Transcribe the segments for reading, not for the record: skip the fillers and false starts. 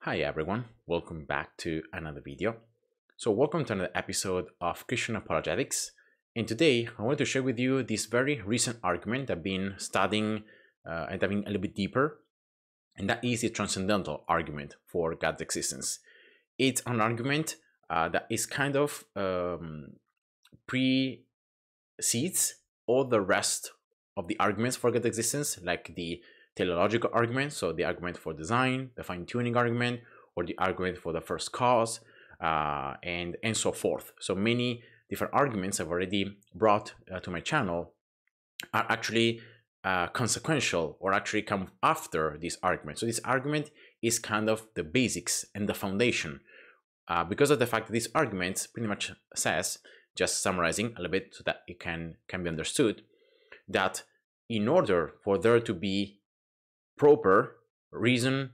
Hi everyone, welcome back to another video. So welcome to another episode of Christian Apologetics. And today I want to share with you this very recent argument I've been studying and diving a little bit deeper, and that is the transcendental argument for God's existence. It's an argument that is kind of precedes all the rest of the arguments for God's existence, like the teleological argument, so the argument for design, the fine-tuning argument, or the argument for the first cause, and so forth. So many different arguments I've already brought to my channel are actually consequential, or actually come after this argument. So this argument is kind of the basics and the foundation, because of the fact that this argument pretty much says, just summarizing a little bit so that it can be understood, that in order for there to be proper reason,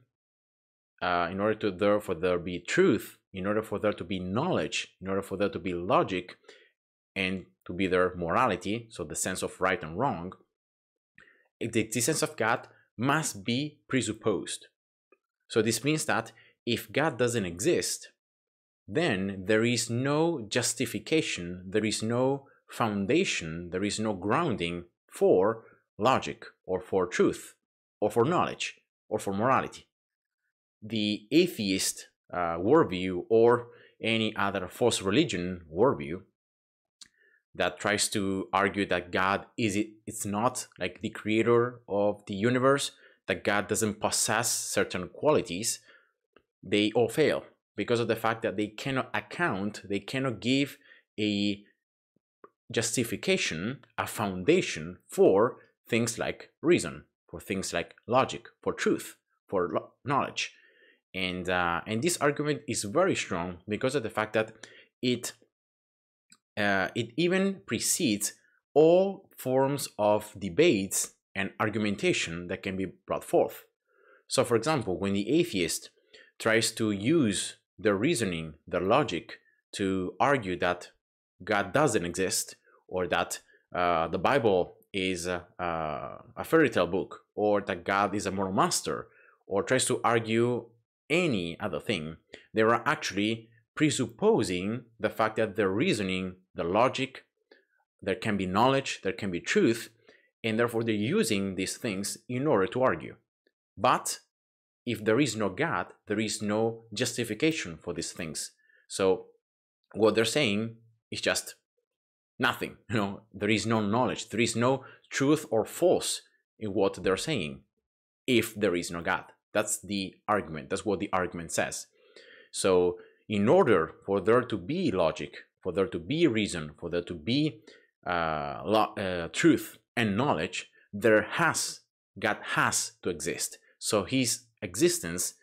in order for there be truth, in order for there to be knowledge, in order for there to be logic, and to be there morality, so the sense of right and wrong, the existence of God must be presupposed. So this means that if God doesn't exist, then there is no justification, there is no foundation, there is no grounding for logic, or for truth, or for knowledge, or for morality. The atheist worldview, or any other false religion worldview that tries to argue that God it's not like the creator of the universe, that God doesn't possess certain qualities, they all fail because of the fact that they cannot account, they cannot give a justification, a foundation for things like reason, for things like logic, for truth, for knowledge. And this argument is very strong because of the fact that it even precedes all forms of debates and argumentation that can be brought forth. So for example, when the atheist tries to use their reasoning, their logic, to argue that God doesn't exist, or that the Bible is a fairy tale book, or that God is a moral master, or tries to argue any other thing, they are actually presupposing the fact that their reasoning, the logic, there can be knowledge, there can be truth, and therefore they're using these things in order to argue. But if there is no God, there is no justification for these things. So what they're saying is just nothing. There is no knowledge, there is no truth or false in what they're saying if there is no God. That's the argument. That's what the argument says. So in order for there to be logic, for there to be reason, for there to be truth and knowledge, God has to exist. So his existence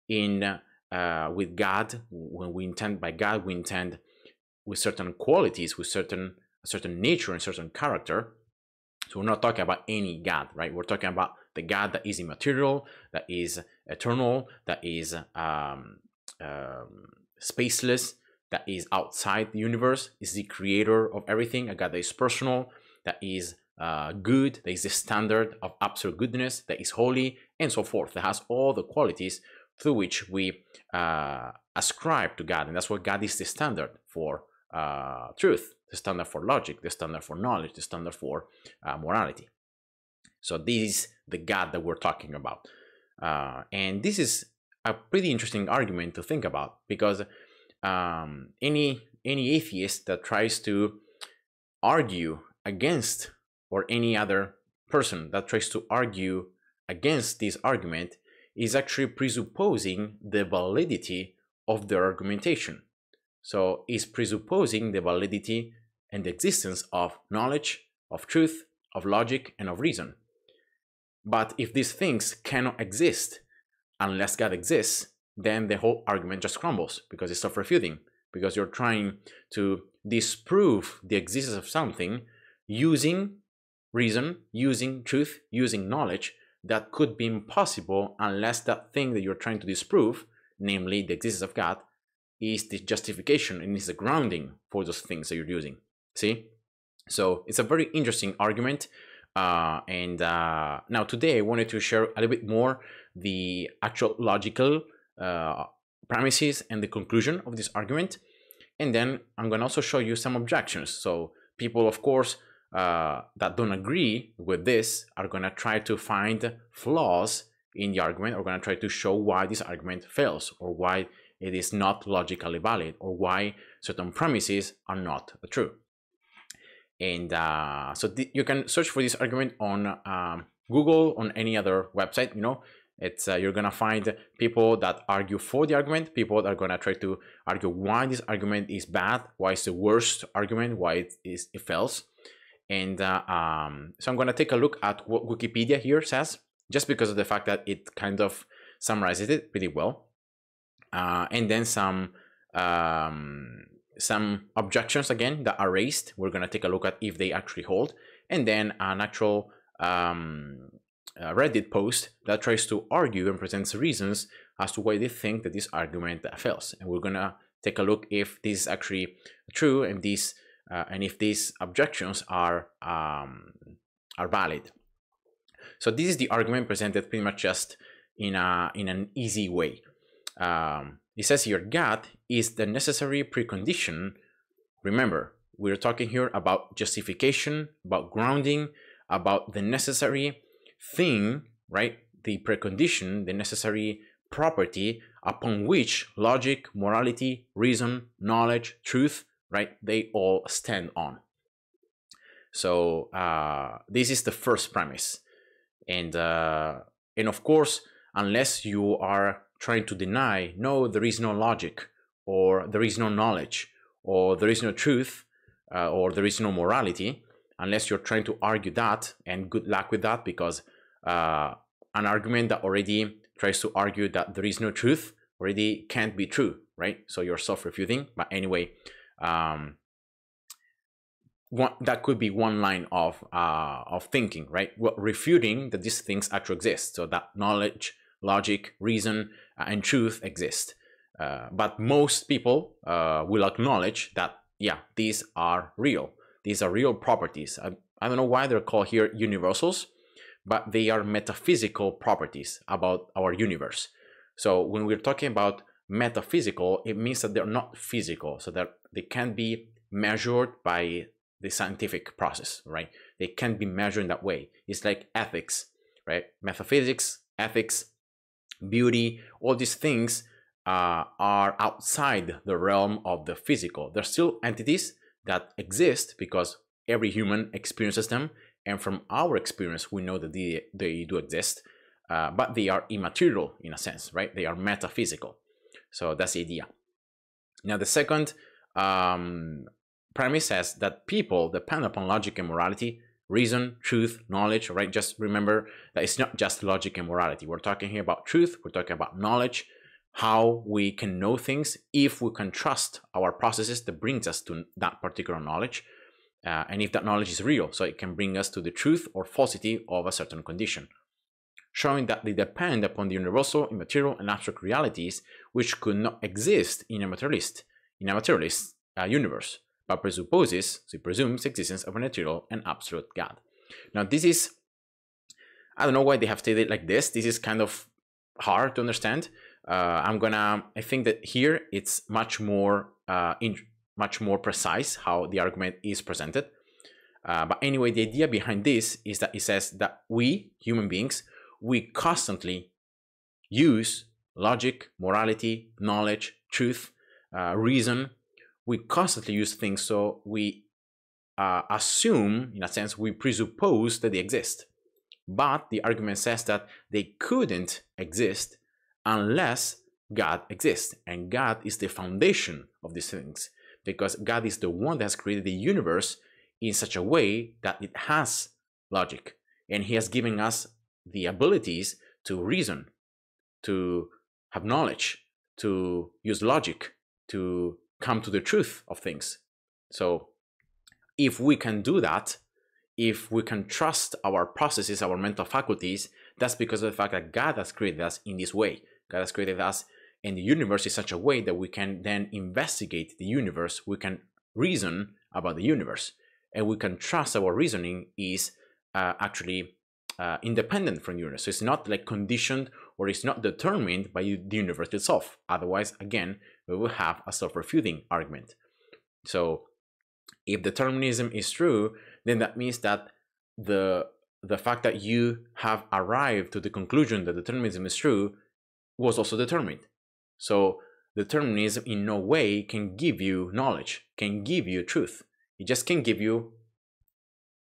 with God, when we intend by God, we intend with certain qualities, with certain nature and certain character. So we're not talking about any God, right? We're talking about the God that is immaterial, that is eternal, that is spaceless, that is outside the universe, is the creator of everything, a God that is personal, that is good, that is the standard of absolute goodness, that is holy, and so forth, that has all the qualities through which we ascribe to God. And that's why God is the standard for truth, the standard for logic, the standard for knowledge, the standard for morality. So this is the God that we're talking about. And this is a pretty interesting argument to think about, because any atheist that tries to argue against, or any other person that tries to argue against this argument, is actually presupposing the validity of their argumentation. So is presupposing the validity and the existence of knowledge, of truth, of logic, and of reason. But if these things cannot exist unless God exists, then the whole argument just crumbles, because it's self-refuting, because you're trying to disprove the existence of something using reason, using truth, using knowledge that could be impossible unless that thing that you're trying to disprove, namely the existence of God, is the justification and is the grounding for those things that you're using. See? So it's a very interesting argument. Now today I wanted to share a little bit more the actual logical premises and the conclusion of this argument. And then I'm going to also show you some objections. So people, of course, that don't agree with this are going to try to find flaws in the argument, or going to try to show why this argument fails, or why it is not logically valid, or why certain premises are not true. And so you can search for this argument on Google, on any other website. You know, it's you're gonna find people that argue for the argument, people that are gonna try to argue why this argument is bad, why it's the worst argument, why it fails. And so I'm gonna take a look at what Wikipedia here says, just because of the fact that it kind of summarizes it pretty well. And then some objections again that are raised. We're gonna take a look at if they actually hold, and then an actual Reddit post that tries to argue and presents reasons as to why they think that this argument fails. And we're gonna take a look if this is actually true, and these and if these objections are valid. So this is the argument presented pretty much just in an easy way. It says here, God is the necessary precondition. Remember, we're talking here about justification, about grounding, about the necessary thing, right? The precondition, the necessary property upon which logic, morality, reason, knowledge, truth, right? They all stand on. So this is the first premise. And of course, unless you are trying to deny, no, there is no logic, or there is no knowledge, or there is no truth, or there is no morality, unless you're trying to argue that, and good luck with that, because an argument that already tries to argue that there is no truth already can't be true, right? So you're self-refuting. But anyway, that could be one line of thinking, right? Well, refuting that these things actually exist, so that knowledge, logic, reason, and truth exist. But most people will acknowledge that, yeah, these are real. These are real properties. I don't know why they're called here universals, but they are metaphysical properties about our universe. So when we're talking about metaphysical, it means that they're not physical, so that they can be measured by the scientific process, right? They can be measured in that way. It's like ethics, right? Metaphysics, ethics, beauty, all these things are outside the realm of the physical. They're still entities that exist because every human experiences them, and from our experience we know that they do exist, but they are immaterial in a sense, right? They are metaphysical. So that's the idea. Now the second premise says that people depend upon logic and morality, reason, truth, knowledge, right? Just remember that it's not just logic and morality. We're talking here about truth, we're talking about knowledge, how we can know things, if we can trust our processes that brings us to that particular knowledge, and if that knowledge is real, so it can bring us to the truth or falsity of a certain condition, showing that they depend upon the universal, immaterial, and abstract realities which could not exist in a materialist universe, but presupposes, so it presumes, existence of a material and absolute God. Now this is, I don't know why they have stated it like this. This is kind of hard to understand. I think that here it's much more precise how the argument is presented. But anyway, the idea behind this is that it says that we, human beings, we constantly use logic, morality, knowledge, truth, reason. We constantly use things, so we assume, in a sense, we presuppose that they exist. But the argument says that they couldn't exist unless God exists, and God is the foundation of these things, because God is the one that has created the universe in such a way that it has logic, and He has given us the abilities to reason, to have knowledge, to use logic, to come to the truth of things. So if we can do that, if we can trust our processes, our mental faculties, that's because of the fact that God has created us in this way. God has created us in the universe in such a way that we can then investigate the universe, we can reason about the universe, and we can trust our reasoning is actually independent from the universe. So it's not like conditioned or is not determined by the universe itself. Otherwise, again, we will have a self-refuting argument. So if determinism is true, then that means that the fact that you have arrived to the conclusion that determinism is true was also determined. So determinism in no way can give you knowledge, can give you truth. It just can give you,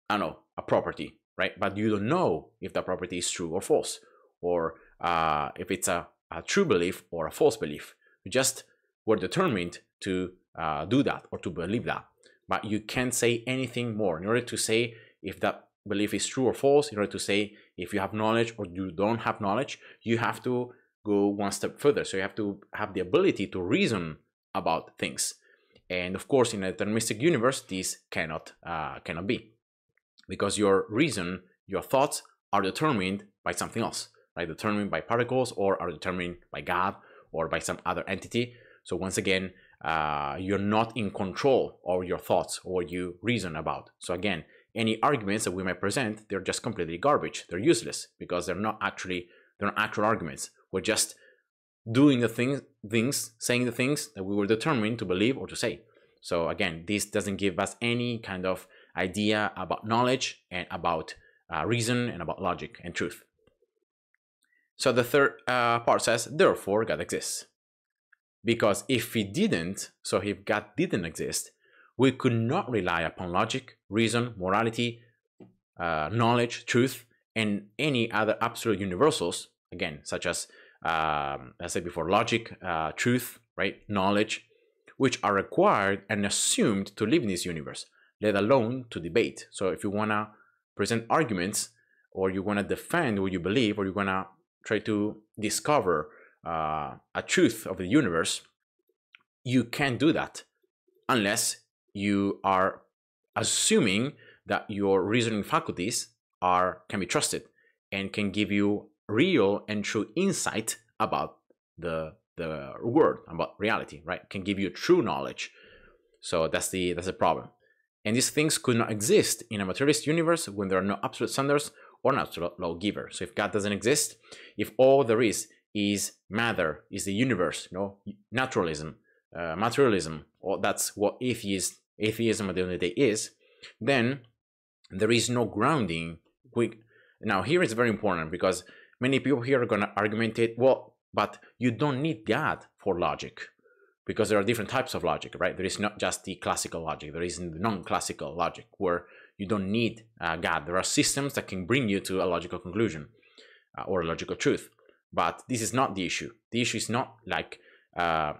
I don't know, a property, right? But you don't know if that property is true or false, or if it's a true belief or a false belief. You just were determined to do that or to believe that. But you can't say anything more. In order to say if that belief is true or false, in order to say if you have knowledge or you don't have knowledge, you have to go one step further. So you have to have the ability to reason about things. And of course, in a deterministic universe, this cannot be, because your reason, your thoughts are determined by something else, right? Determined by particles, or are determined by God or by some other entity. So once again, you're not in control of your thoughts or what you reason about. So again, any arguments that we might present, they're just completely garbage. They're useless because they're not actual arguments. We're just doing the things, saying the things that we were determined to believe or to say. So again, this doesn't give us any kind of idea about knowledge and about reason and about logic and truth. So the third part says, therefore God exists. Because if he didn't, so if God didn't exist, we could not rely upon logic, reason, morality, knowledge, truth, and any other absolute universals, again, such as, I said before, logic, truth, right, knowledge, which are required and assumed to live in this universe, let alone to debate. So if you want to present arguments, or you want to defend what you believe, or you want to try to discover a truth of the universe, you can't do that unless you are assuming that your reasoning faculties can be trusted and can give you real and true insight about the world, about reality, right? Can give you true knowledge. So that's the problem. And these things could not exist in a materialist universe when there are no absolute standards or an absolute lawgiver. So if God doesn't exist, if all there is matter, is the universe, naturalism, materialism, or that's what atheism at the end of the day is, then there is no grounding. Now here it's very important, because many people here are going to argumentate, well, but you don't need God for logic, because there are different types of logic, right? There is not just the classical logic, there is the non-classical logic, where you don't need God. There are systems that can bring you to a logical conclusion or a logical truth. But this is not the issue. The issue is not like there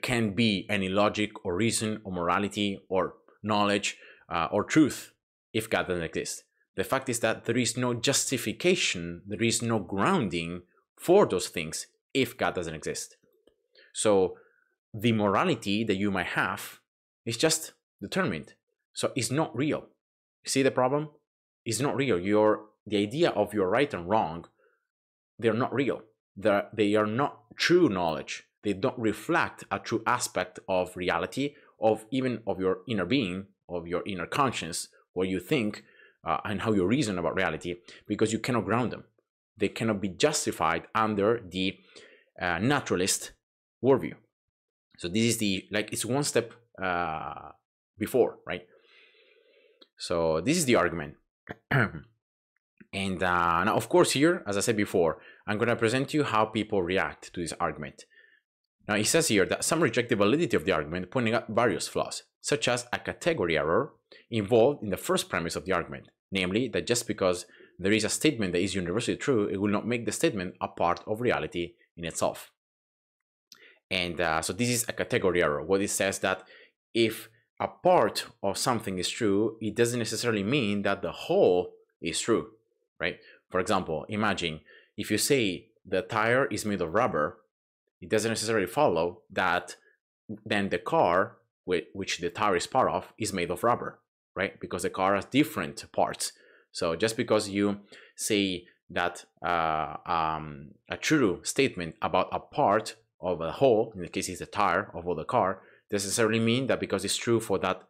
can be any logic or reason or morality or knowledge or truth if God doesn't exist. The fact is that there is no justification, there is no grounding for those things if God doesn't exist. So the morality that you might have is just determined. So it's not real. See the problem? It's not real. The idea of your right and wrong, they're not real. They are not true knowledge. They don't reflect a true aspect of reality, even of your inner being, of your inner conscience, what you think and how you reason about reality, because you cannot ground them. They cannot be justified under the naturalist worldview. So this is it's one step before, right? So this is the argument. And now, of course, here, as I said before, I'm going to present to you how people react to this argument. Now, it says here that some reject the validity of the argument, pointing out various flaws, such as a category error involved in the first premise of the argument, namely that just because there is a statement that is universally true, it will not make the statement a part of reality in itself. And so this is a category error. What it says that if a part of something is true, it doesn't necessarily mean that the whole is true, right? For example, imagine if you say the tire is made of rubber, it doesn't necessarily follow that then the car, which the tire is part of, is made of rubber, right? Because the car has different parts. So just because you say that a true statement about a part of a whole, in the case it's the tire of the car, doesn't necessarily mean that because it's true for that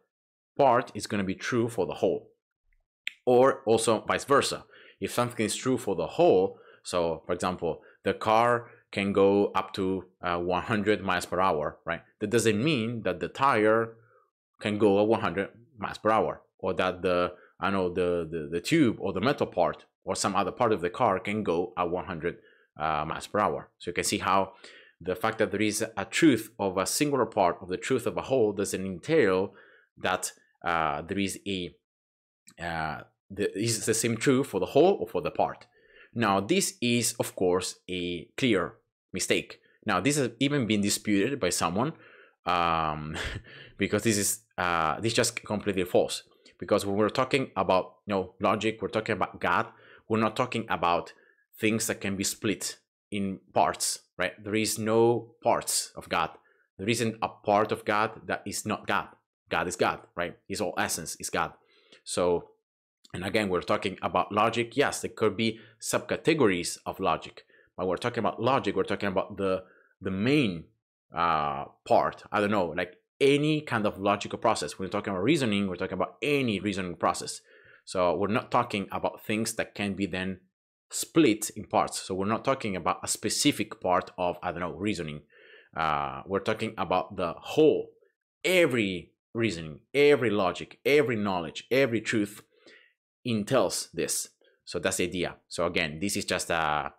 part, it's going to be true for the whole. Or also vice versa. If something is true for the whole, So for example, the car can go up to 100 miles per hour, right? That doesn't mean that the tire can go at 100 miles per hour, or that the tube or the metal part or some other part of the car can go at 100 miles per hour. So you can see how the fact that there is a truth of a singular part of the truth of a whole doesn't entail that there is is the same truth for the whole or for the part. Now, this is, of course, a clear mistake. Now, this has even been disputed by someone because this is just completely false. Because when we're talking about logic, we're talking about God. We're not talking about things that can be split in parts, right? There is no parts of God. There isn't a part of God that is not God. God is God, right? His whole essence is God. So, and again, we're talking about logic. Yes, there could be subcategories of logic, but we're talking about logic. We're talking about the main part. I don't know, like any kind of logical process. When we're talking about reasoning, we're talking about any reasoning process. So we're not talking about things that can be then split in parts. So we're not talking about a specific part of, I don't know, reasoning. We're talking about the whole, every reasoning, every logic, every knowledge, every truth entails this. So that's the idea. So again, this is just a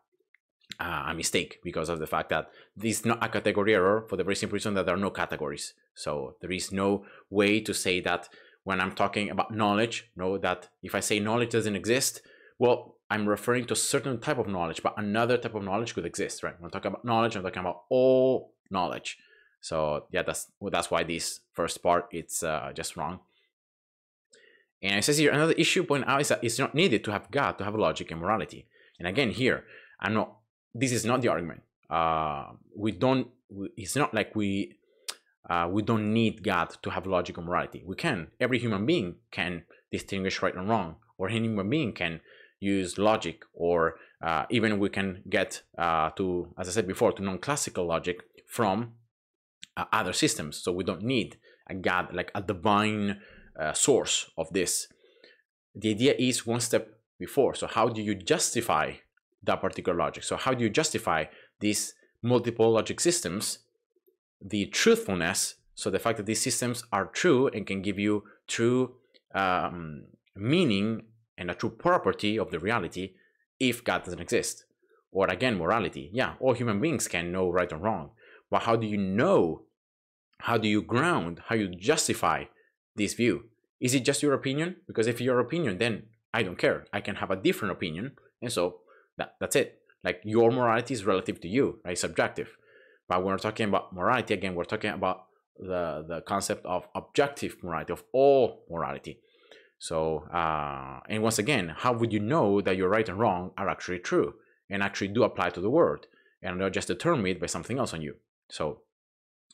mistake because of the fact that this is not a category error, for the very simple reason that there are no categories. So there is no way to say that when I'm talking about knowledge, that if I say knowledge doesn't exist, well, I'm referring to a certain type of knowledge, but another type of knowledge could exist, right? When I'm talking about knowledge, I'm talking about all knowledge. So yeah, that's why this first part, it's just wrong. And it says here, another issue point out is that it's not needed to have God to have logic and morality. And again, here, this is not the argument. It's not like we don't need God to have logic or morality. We can. Every human being can distinguish right and wrong, or any human being can use logic, or even we can get to, as I said before, to non-classical logic from other systems. So we don't need a God, like a divine source of this. The idea is one step before. So how do you justify that particular logic? So how do you justify these multiple logic systems, the truthfulness, so the fact that these systems are true and can give you true meaning and a true property of the reality if God doesn't exist? Or again, morality. Yeah, all human beings can know right or wrong, but how do you know? How do you ground? How you justify this view? Is it just your opinion? Because if your opinion, then I don't care. I can have a different opinion, and so that's it. Like, your morality is relative to you, right? Subjective. But when we're talking about morality, again, we're talking about the concept of objective morality, of all morality. So, and once again, how would you know that your right and wrong are actually true and actually do apply to the world and not just determined by something else on you? So,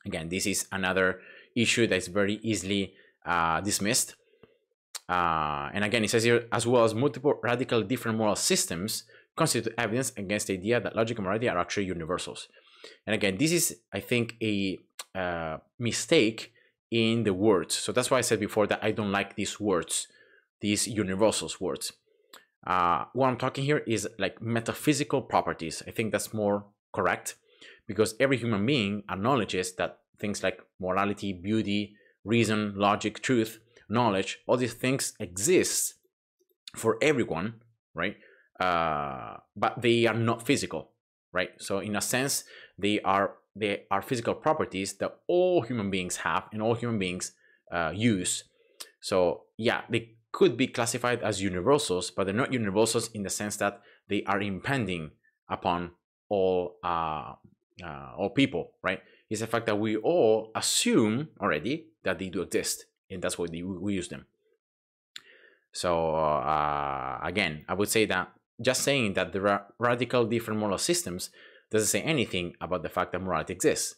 again, this is another issue that is very easily dismissed. And again, it says here, as well as multiple radically different moral systems constitute evidence against the idea that logic and morality are actually universals. And again, this is, I think, a mistake in the words. So that's why I said before that I don't like these words, these universals words. What I'm talking here is like metaphysical properties. I think that's more correct, because every human being acknowledges that things like morality, beauty, reason, logic, truth, knowledge, all these things exist for everyone, right? But they are not physical, right? So in a sense, they are physical properties that all human beings have and all human beings use. So yeah, they could be classified as universals, but they're not universals in the sense that they are impending upon all people, right? It's the fact that we all assume already that they do exist, and that's why we use them. So again, I would say that just saying that there are radical different moral systems doesn't say anything about the fact that morality exists.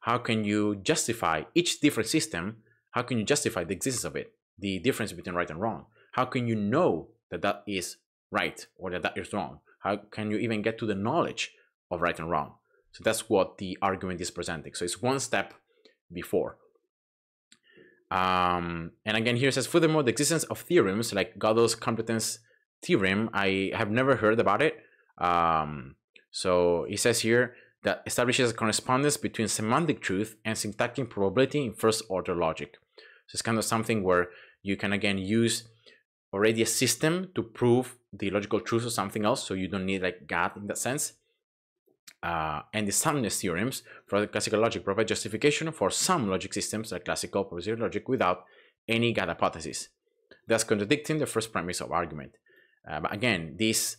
How can you justify each different system? How can you justify the existence of it? The difference between right and wrong? How can you know that that is right or that that is wrong? How can you even get to the knowledge of right and wrong? So that's what the argument is presenting. So it's one step before. And again, here it says, furthermore, the existence of theorems like Gödel's competence theorem, I have never heard about it. So it says here that establishes a correspondence between semantic truth and syntactic probability in first order logic. So it's kind of something where you can again use already a system to prove the logical truth of something else, so you don't need like God in that sense. And the soundness theorems for the classical logic provide justification for some logic systems like classical probabilistic logic without any God hypothesis, thus contradicting the first premise of argument. But again, this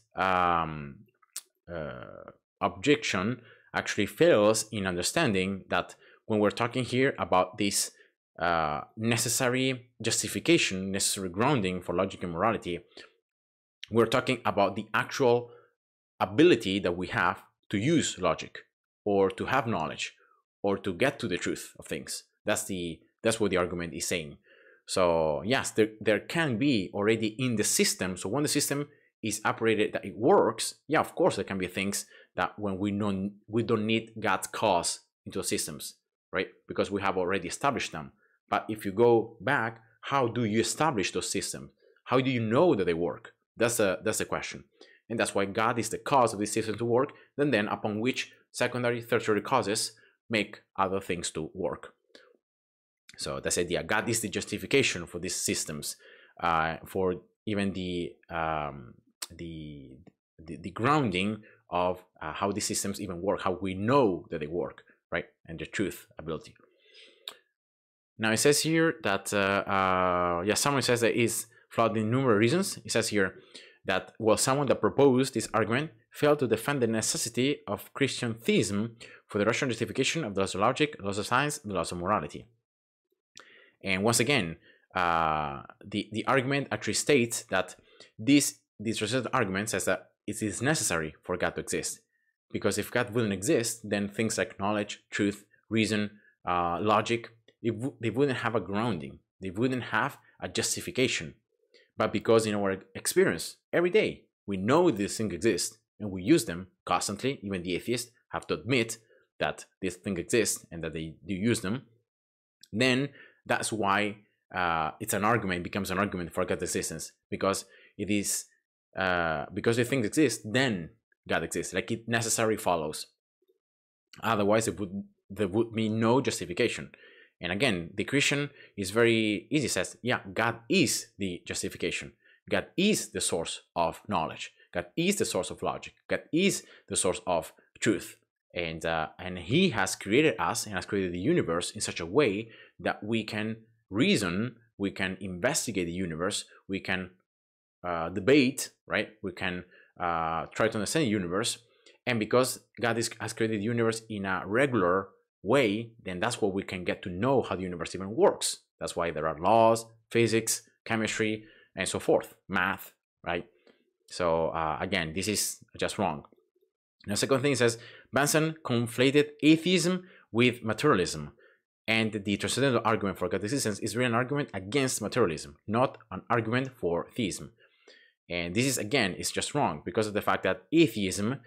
objection actually fails in understanding that when we're talking here about this necessary justification, necessary grounding for logic and morality, we're talking about the actual ability that we have to use logic or to have knowledge or to get to the truth of things. That's what the argument is saying. So yes, there can be already in the system. So when the system is operated that it works, yeah, of course there can be things that when we don't need God's cause into systems, right? Because we have already established them. But if you go back, how do you establish those systems? How do you know that they work? That's the question. And that's why God is the cause of this system to work, then upon which secondary, tertiary causes make other things to work. So that's the idea. God is the justification for these systems, for even the grounding of how these systems even work, how we know that they work, right? And the truth ability. Now it says here that someone says that is flawed in numerous reasons. It says here that someone that proposed this argument failed to defend the necessity of Christian theism for the rational justification of the laws of logic, the laws of science, and the laws of morality. And once again, the argument actually states that this Trascendental argument says that it is necessary for God to exist, because if God wouldn't exist, then things like knowledge, truth, reason, logic, they wouldn't have a grounding. They wouldn't have a justification. But because in our experience, every day, we know these things exist and we use them constantly, even the atheists have to admit that these things exist and that they do use them, then that's why becomes an argument for God's existence, because it is because the things exist, then God exists. Like it necessarily follows. Otherwise, there would be no justification. And again, the Christian is very easy, says, yeah, God is the justification. God is the source of knowledge. God is the source of logic. God is the source of truth. And he has created us and has created the universe in such a way that we can reason, we can investigate the universe, we can debate, right? We can try to understand the universe. And because God has created the universe in a regular way, then that's what we can get to know how the universe even works. That's why there are laws, physics, chemistry, and so forth, math, right? So again, this is just wrong. The second thing says, Benson conflated atheism with materialism, and the transcendental argument for God's existence is really an argument against materialism, not an argument for theism. And this is, again, it's just wrong because of the fact that atheism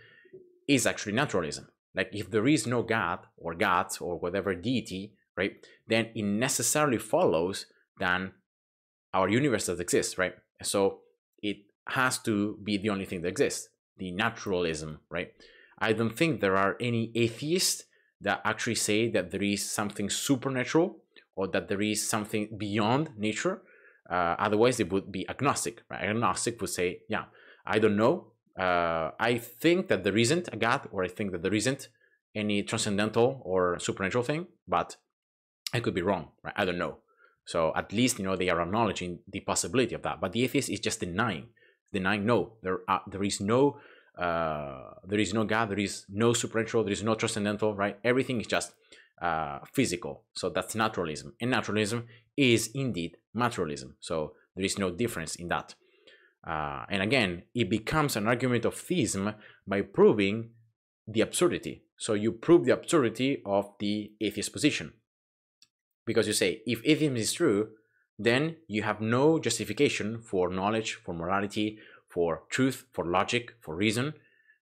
is actually naturalism. Like if there is no God or gods or whatever deity, right, then it necessarily follows that our universe does exist, right? So it has to be the only thing that exists, the naturalism, right? I don't think there are any atheists that actually say that there is something supernatural or that there is something beyond nature. Otherwise, they would be agnostic, right? Agnostic would say, yeah, I don't know. I think that there isn't a God, or I think that there isn't any transcendental or supernatural thing, but I could be wrong, right? I don't know. So at least, they are acknowledging the possibility of that. But the atheist is just denying no, there is no God, there is no supernatural, there is no transcendental, right? Everything is just physical. So that's naturalism, and naturalism is indeed materialism. So there is no difference in that. And again, it becomes an argument of theism by proving the absurdity. So you prove the absurdity of the atheist position. Because you say, if atheism is true, then you have no justification for knowledge, for morality, for truth, for logic, for reason.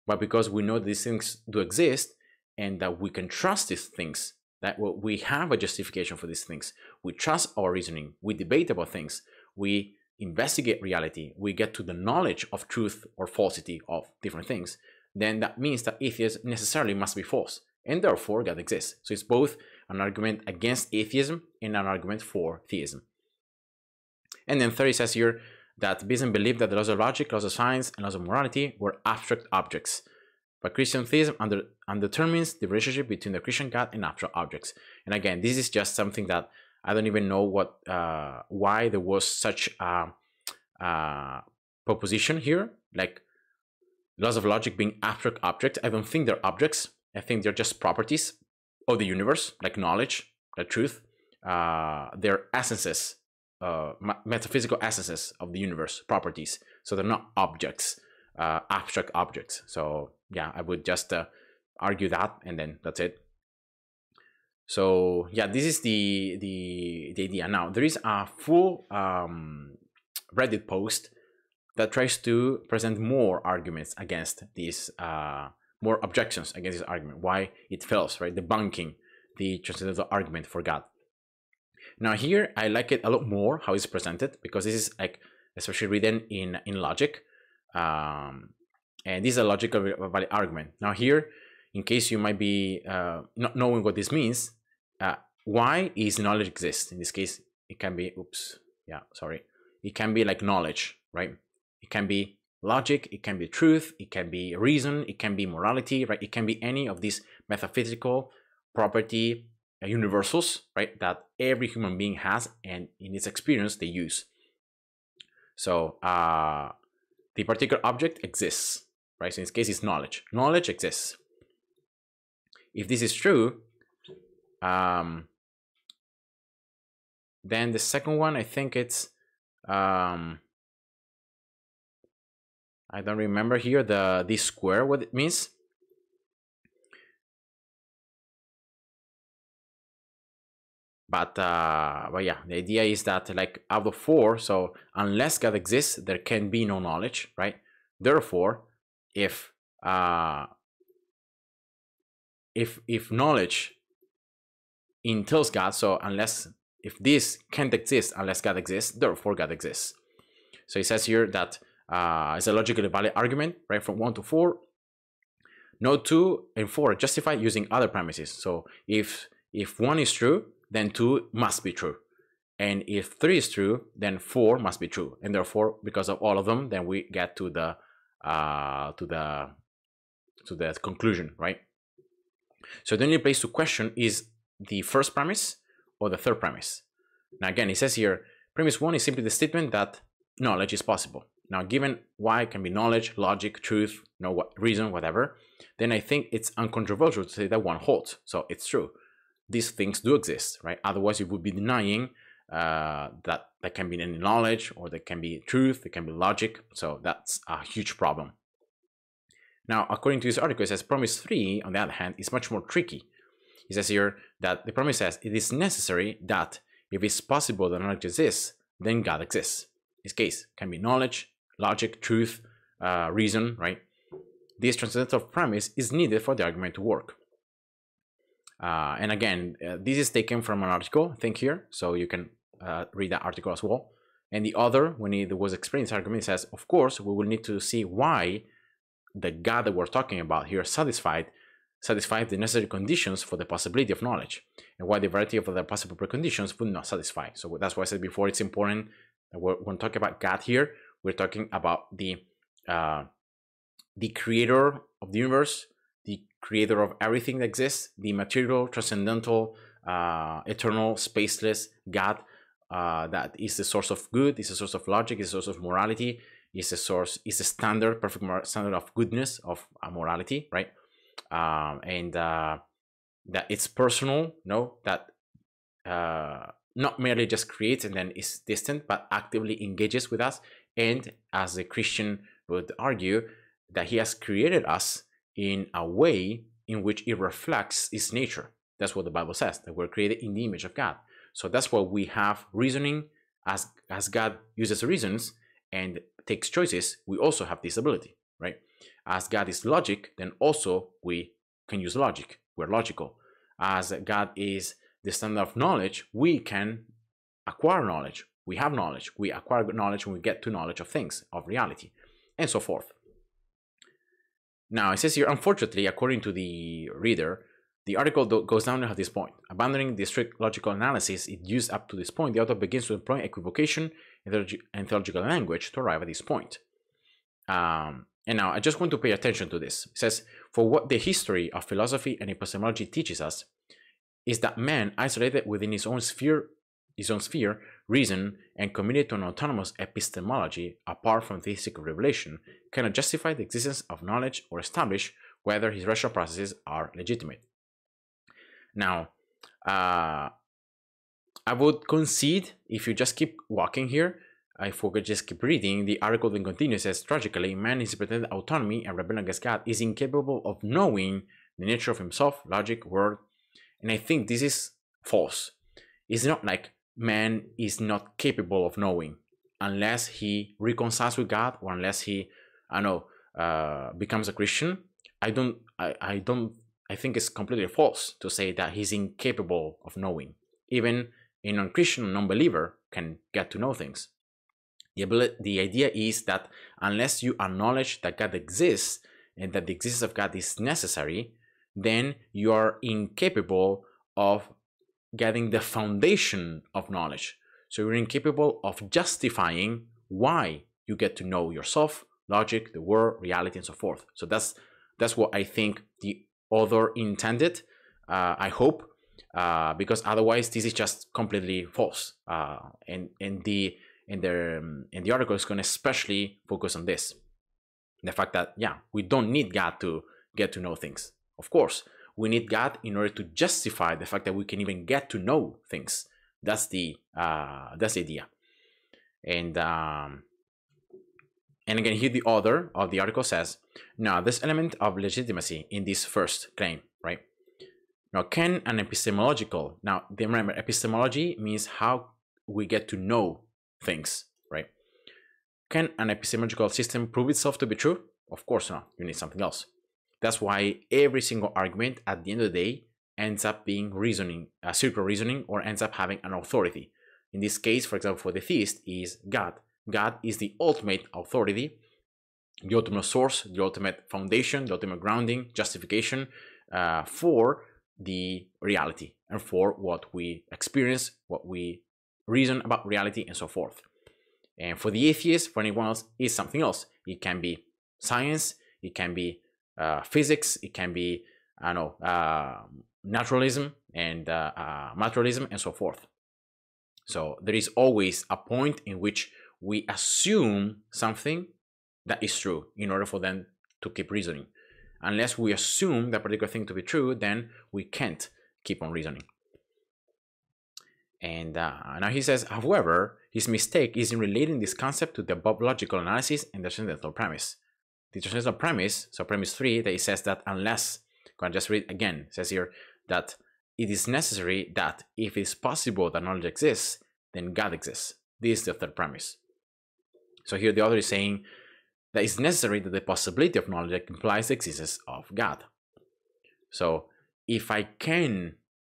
But because we know these things do exist and that we can trust these things, that we have a justification for these things, we trust our reasoning, we debate about things, we investigate reality, we get to the knowledge of truth or falsity of different things, then that means that atheism necessarily must be false, and therefore God exists. So it's both an argument against atheism and an argument for theism. And then third, it says here that Buddhism believed that the laws of logic, laws of science, and laws of morality were abstract objects. But Christian theism determines the relationship between the Christian God and abstract objects. And again, this is just something that I don't even know why there was such a proposition here, like laws of logic being abstract objects. I don't think they're objects. I think they're just properties of the universe, like knowledge, like truth. They're essences, metaphysical essences of the universe, properties. So they're not objects, abstract objects. So yeah, I would just argue that, and then that's it. So yeah, this is the idea. Now there is a full Reddit post that tries to present more arguments against this, more objections against this argument, why it fails, right? Debunking the transcendental argument for God. Now here, I like it a lot more how it's presented, because this is like, especially written in logic. And this is a logical valid argument. Now here, in case you might be not knowing what this means, why is knowledge exist? In this case, it can be, it can be like knowledge, right? It can be logic, it can be truth, it can be reason, it can be morality, right? It can be any of these metaphysical property universals, right? That every human being has, and in its experience they use. So the particular object exists, right? So in this case, it's knowledge. Knowledge exists. If this is true, then the second one, I think it's I don't remember here this square what it means. But yeah, the idea is that, like, out of 4, so unless God exists, there can be no knowledge, right? Therefore, if knowledge entails God, so if this can't exist unless God exists, therefore God exists. So it says here that it's a logically valid argument, right? From 1 to 4. No 2 and 4 are justified using other premises. So if 1 is true, then 2 must be true. And if 3 is true, then 4 must be true. And therefore, because of all of them, then we get to the conclusion, right? So the only place to question is the first premise or the third premise. Now again, it says here, premise 1 is simply the statement that knowledge is possible. Now, given why can be knowledge, logic, truth, reason, whatever, then I think it's uncontroversial to say that 1 holds. So it's true. These things do exist, right? Otherwise, you would be denying that there can be any knowledge, or there can be truth, there can be logic. So that's a huge problem. Now, according to this article, it says premise 3, on the other hand, is much more tricky. It says here that the premise says it is necessary that if it's possible that knowledge exists, then God exists. In this case, can be knowledge, logic, truth, reason, right? This transcendental premise is needed for the argument to work. And again, this is taken from an article, I think here, so you can read that article as well. And the other, when it was explaining this argument, it says, of course, we will need to see why the God that we're talking about here satisfied the necessary conditions for the possibility of knowledge, and why the variety of other possible preconditions would not satisfy. So that's why I said before, it's important that when talking about God here, we're talking about the creator of the universe, the creator of everything that exists, the material, transcendental, eternal, spaceless God that is the source of good, is the source of logic, is the source of morality, is a standard, perfect standard of goodness, of morality, right? And that it's personal, that not merely just creates and then is distant, but actively engages with us. And as a Christian would argue, that he has created us in a way in which it reflects its nature. That's what the Bible says, that we're created in the image of God. So that's why we have reasoning. As God uses reasons and takes choices, we also have this ability, right? As God is logic, then also we can use logic. We're logical. As God is the standard of knowledge, we can acquire knowledge. We have knowledge. We acquire knowledge when we get to knowledge of things, of reality, and so forth. Now, it says here, unfortunately, according to the reader, the article goes down at this point. Abandoning the strict logical analysis it used up to this point, the author begins to employ equivocation and theological language to arrive at this point. And now I just want to pay attention to this. It says, for what the history of philosophy and epistemology teaches us is that man, isolated within his own sphere, reason, and committed to an autonomous epistemology apart from theistic revelation, cannot justify the existence of knowledge or establish whether his rational processes are legitimate. Now, I would concede, if you just keep walking here, if we could just keep reading, the article then continues, says, tragically, man in his pretended autonomy and rebellion against God is incapable of knowing the nature of himself, logic, word, and I think this is false. It's not like man is not capable of knowing unless he reconciles with God or unless he, becomes a Christian. I think it's completely false to say that he's incapable of knowing. Even a non-Christian, non-believer can get to know things. The idea is that unless you acknowledge that God exists and that the existence of God is necessary, then you are incapable of getting the foundation of knowledge. So you're incapable of justifying why you get to know yourself, logic, the world, reality, and so forth. So that's what I think the author intended. I hope, because otherwise this is just completely false. And the article is going to especially focus on this, the fact that we don't need God to get to know things. Of course, we need God in order to justify the fact that we can even get to know things. That's the idea. And again, here the author of the article says, now this element of legitimacy in this first claim, right? Now, can an epistemological, now remember, epistemology means how we get to know things, right? Can an epistemological system prove itself to be true? Of course not. You need something else. That's why every single argument at the end of the day ends up being reasoning, circular reasoning, or ends up having an authority. In this case, for example, for the theist is God. God is the ultimate authority, the ultimate source, the ultimate foundation, the ultimate grounding, justification for the reality and for what we experience, what we reason about reality, and so forth. And for the atheist, for anyone else, is something else. It can be science, it can be physics, it can be naturalism and materialism, and so forth. So there is always a point in which we assume something that is true in order for them to keep reasoning. Unless we assume that particular thing to be true, then we can't keep on reasoning. And now he says, however, his mistake is in relating this concept to the above logical analysis and the transcendental premise. The transcendental premise, so premise 3, that it says that unless, I'm going to just read again, it says here that it is necessary that if it's possible that knowledge exists, then God exists. This is the third premise. So here the author is saying that it's necessary that the possibility of knowledge implies the existence of God. So if I can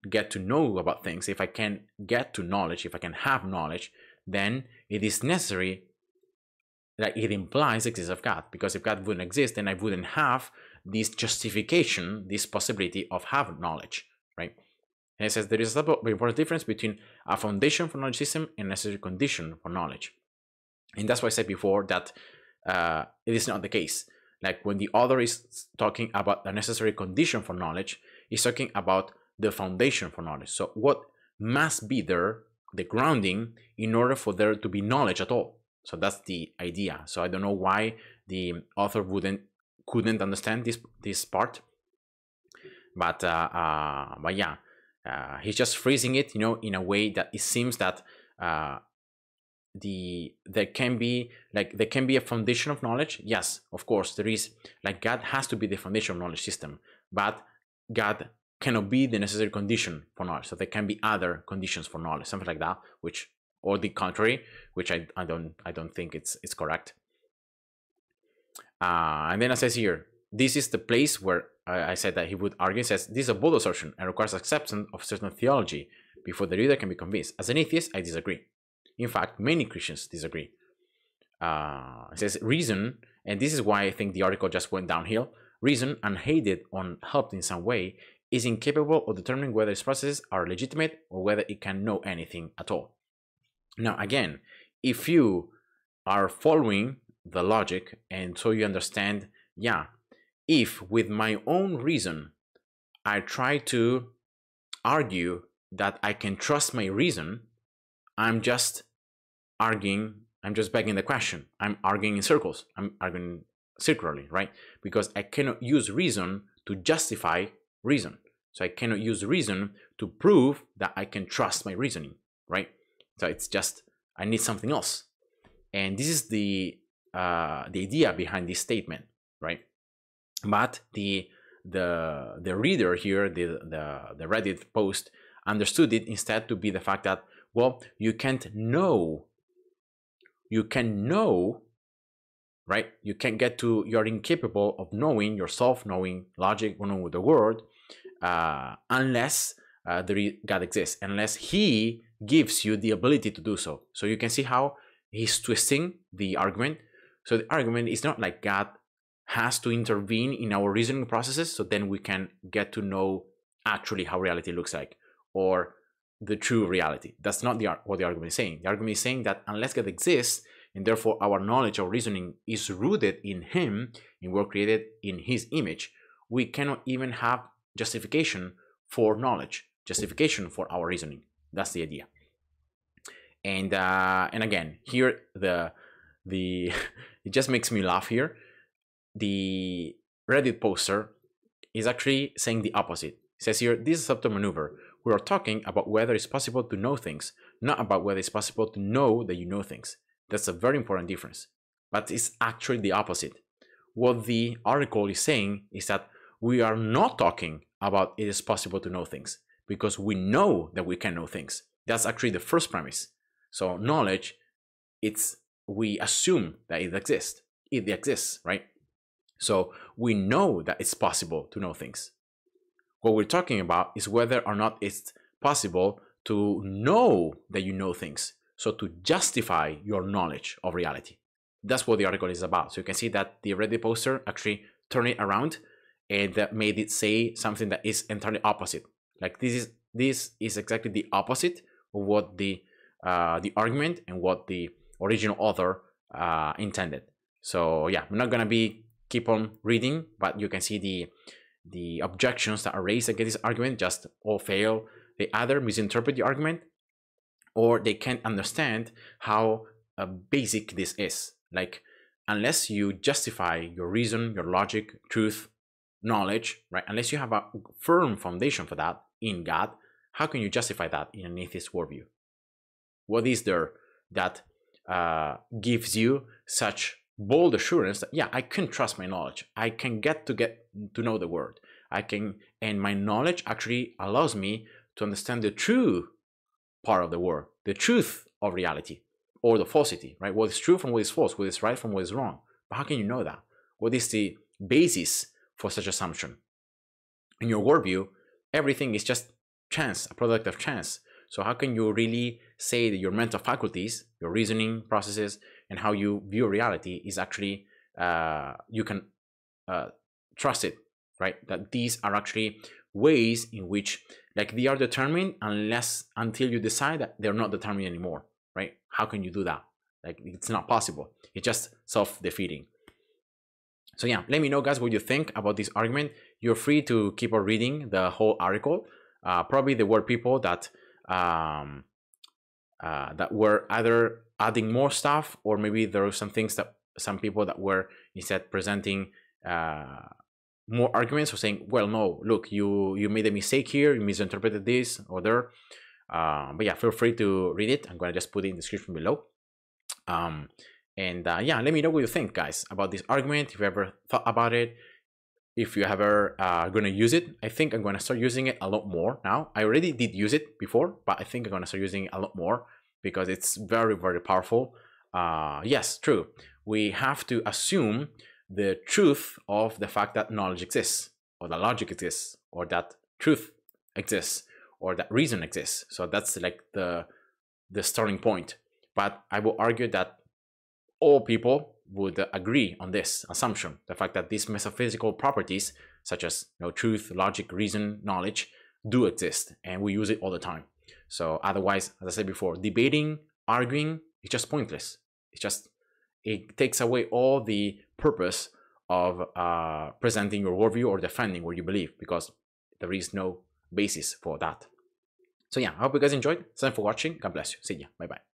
get to know about things, if I can get to knowledge, if I can have knowledge, then it is necessary that it implies the existence of God. Because if God wouldn't exist, then I wouldn't have this justification, this possibility of having knowledge, right? And it says there is a very important difference between a foundation for knowledge system and a necessary condition for knowledge. And that's why I said before that it is not the case. Like when the author is talking about the necessary condition for knowledge, he's talking about the foundation for knowledge. So what must be there, the grounding, in order for there to be knowledge at all. So that's the idea. So I don't know why the author couldn't understand this part, but yeah, he's just phrasing it, in a way that it seems that there can be a foundation of knowledge. Yes, of course there is. Like God has to be the foundation of knowledge system, but God cannot be the necessary condition for knowledge. So there can be other conditions for knowledge, something like that, or the contrary, which I don't think it's correct. And then it says here, this is the place where I said that he would argue. It says this is a bold assertion and requires acceptance of certain theology before the reader can be convinced. As an atheist, I disagree. In fact, many Christians disagree. It says reason, and this is why I think the article just went downhill. reason, unaided or helped in some way, is incapable of determining whether its processes are legitimate or whether it can know anything at all. Now, again, if you are following the logic and so you understand, yeah, if with my own reason I try to argue that I can trust my reason, I'm just arguing, I'm just begging the question. I'm arguing in circles. I'm arguing circularly, right? Because I cannot use reason to justify reason. So I cannot use reason to prove that I can trust my reasoning, right? So it's just, I need something else. And this is the idea behind this statement, right? But the reader here, the Reddit post, understood it instead to be the fact that, well, you can't know, right? You can't get to, you're incapable of knowing yourself, knowing logic, knowing the world, unless God exists, unless He gives you the ability to do so. So you can see how he's twisting the argument. So the argument is not like God has to intervene in our reasoning processes so then we can get to know actually how reality looks like, or the true reality. That's not what the argument is saying. The argument is saying that unless God exists, and therefore our knowledge or reasoning is rooted in Him, and we're created in His image, we cannot even have justification for knowledge, justification for our reasoning. That's the idea. And again, here the it just makes me laugh here. The Reddit poster is actually saying the opposite. It says here, this is a subtle maneuver. We are talking about whether it's possible to know things, not about whether it's possible to know that you know things. That's a very important difference. But it's actually the opposite. What the article is saying is that we are not talking about it is possible to know things, because we know that we can know things. That's actually the first premise. So knowledge, we assume that it exists. It exists, right? So we know that it's possible to know things. What we're talking about is whether or not it's possible to know that you know things. So to justify your knowledge of reality. That's what the article is about. So you can see that the Reddit poster actually turned it around and made it say something that is entirely opposite. Like this is exactly the opposite of what the argument and what the original author intended. So yeah, I'm not gonna keep on reading, but you can see the objections that are raised against this argument just all fail. They either misinterpret the argument, or they can't understand how basic this is. Like, unless you justify your reason, your logic, truth, knowledge, right? Unless you have a firm foundation for that in God, how can you justify that in an atheist worldview? What is there that gives you such bold assurance that, yeah, I can trust my knowledge. I can get to know the word. And my knowledge actually allows me to understand the true part of the world, the truth of reality, or the falsity, right? What is true from what is false, what is right from what is wrong. But how can you know that? What is the basis for such assumption? In your worldview, everything is just chance, a product of chance. So how can you really say that your mental faculties, your reasoning processes, and how you view reality is actually, you can trust it, right? That these are actually ways in which, like, they are determined until you decide that they're not determined anymore, right? How can you do that? Like, it's not possible. It's just self-defeating. So yeah, let me know, guys, what you think about this argument. You're free to keep on reading the whole article. Probably there were people that were either adding more stuff, or maybe there were some people that were instead presenting more arguments, or saying, well, no, look, you made a mistake here, you misinterpreted this or there. But yeah, feel free to read it. I'm gonna just put it in the description below. Yeah, let me know what you think, guys, about this argument. If you ever thought about it, if you ever gonna use it. I think I'm gonna start using it a lot more now. I already did use it before, but I think I'm gonna start using it a lot more because it's very, very powerful. Yes, true. We have to assume the truth of the fact that knowledge exists, or that logic exists, or that truth exists, or that reason exists. So that's like the starting point. But I will argue that all people would agree on this assumption, the fact that these metaphysical properties, such as truth, logic, reason, knowledge, do exist, and we use it all the time. So otherwise, as I said before, debating, arguing, is just pointless. It takes away all the purpose of presenting your worldview or defending what you believe, because there is no basis for that. So yeah, I hope you guys enjoyed. Thanks for watching. God bless you. See ya. Bye bye.